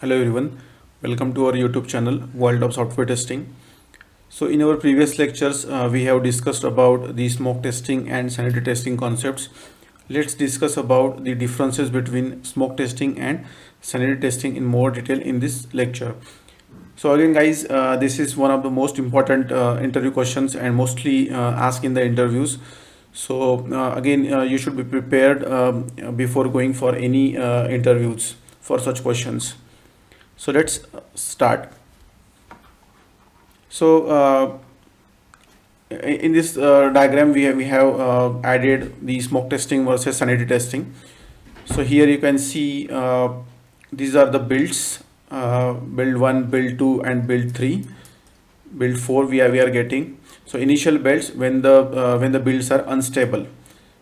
Hello everyone, welcome to our YouTube channel World of Software Testing. So in our previous lectures we have discussed about the smoke testing and sanity testing concepts. Let's discuss about the differences between smoke testing and sanity testing in more detail in this lecture. So again guys, this is one of the most important interview questions and mostly asked in the interviews. So again you should be prepared before going for any interviews for such questions. So let's start. So in this diagram we have added the smoke testing versus sanity testing. So here you can see these are the builds, build 1, build 2 and build 3. Build 4 we are getting. So initial builds when the builds are unstable.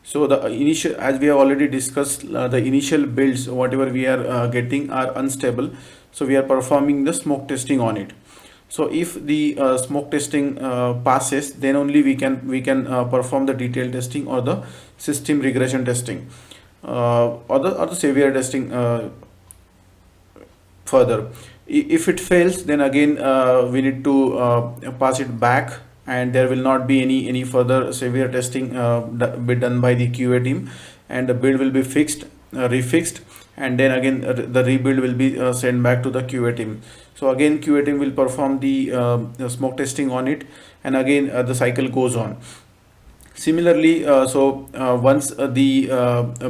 So the initial, as we have already discussed, the initial builds whatever we are getting are unstable, so we are performing the smoke testing on it. So if the smoke testing passes, then only we can perform the detailed testing or the system regression testing or the severe testing further. If it fails, then again we need to pass it back, and there will not be any further severe testing be done by the QA team, and the build will be fixed, refixed, and then again the rebuild will be sent back to the QA team. So again QA team will perform the smoke testing on it, and again the cycle goes on. Similarly, once the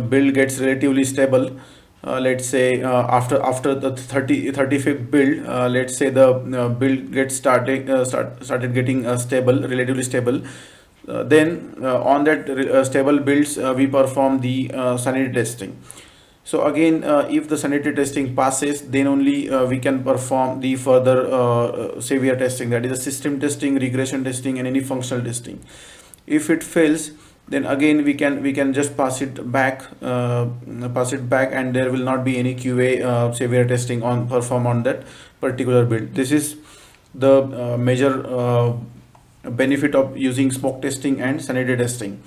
build gets relatively stable, let's say after the 35th build, let's say the build gets started getting stable, relatively stable, then on that stable builds we perform the sanity testing. So again if the sanity testing passes, then only we can perform the further severe testing, that is the system testing, regression testing and any functional testing. If it fails, then again we can just pass it back, and there will not be any QA severe testing on perform on that particular build. This is the major benefit of using smoke testing and sanity testing.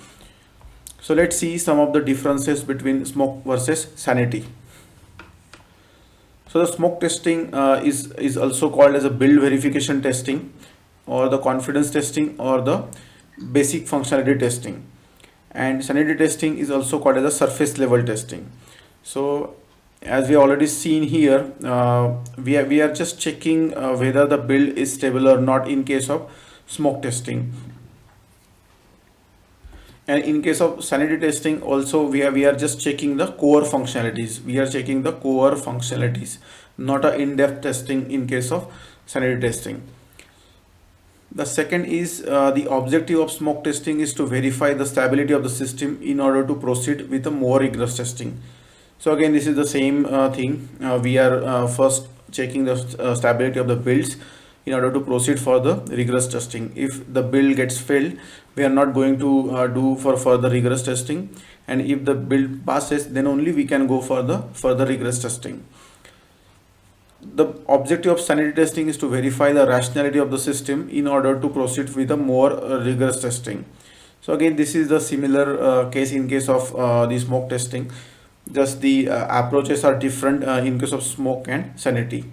So let's see some of the differences between smoke versus sanity. So the smoke testing is also called as a build verification testing, or the confidence testing, or the basic functionality testing. And sanity testing is also called as a surface level testing. So as we already seen here, we are just checking whether the build is stable or not in case of smoke testing. And in case of sanity testing also we are just checking the core functionalities. We are checking the core functionalities, not a in-depth testing in case of sanity testing. The second is the objective of smoke testing is to verify the stability of the system in order to proceed with a more rigorous testing. So again this is the same thing. We are first checking the stability of the builds in order to proceed for the rigorous testing. If the build gets failed, we are not going to do for further rigorous testing, and if the build passes, then only we can go for the further rigorous testing. The objective of sanity testing is to verify the rationality of the system in order to proceed with a more rigorous testing. So again this is the similar case in case of the smoke testing, just the approaches are different in case of smoke and sanity.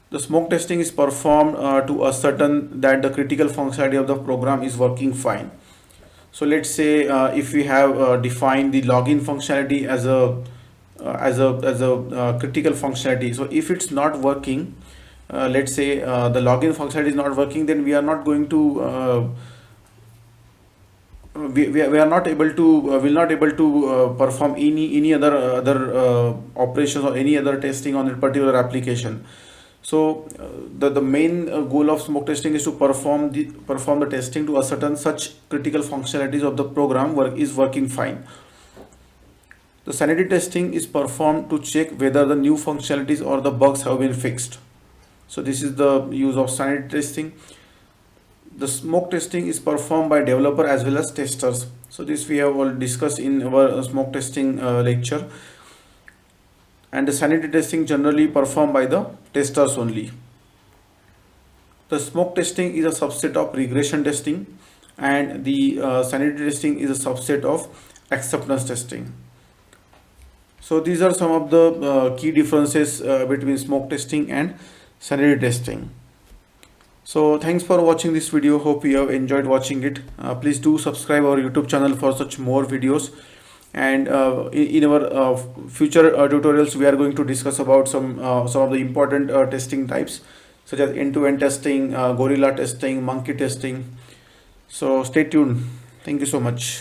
The smoke testing is performed to ascertain that the critical functionality of the program is working fine. So let's say if we have defined the login functionality as a critical functionality. So if it's not working, let's say the login functionality is not working, then we are not going to we are not able to will not able to perform any other operations or any other testing on a particular application. So the main goal of smoke testing is to perform the testing to ascertain such critical functionalities of the program is working fine. The sanity testing is performed to check whether the new functionalities or the bugs have been fixed. So this is the use of sanity testing. The smoke testing is performed by developer as well as testers. So this we have all discussed in our smoke testing lecture. And the sanity testing generally performed by the testers only. The smoke testing is a subset of regression testing, and the sanity testing is a subset of acceptance testing. So these are some of the key differences between smoke testing and sanity testing. So thanks for watching this video. Hope you have enjoyed watching it. Please do subscribe our YouTube channel for such more videos. And in our future tutorials, we are going to discuss about some of the important testing types, such as end-to-end testing, gorilla testing, monkey testing. So stay tuned. Thank you so much.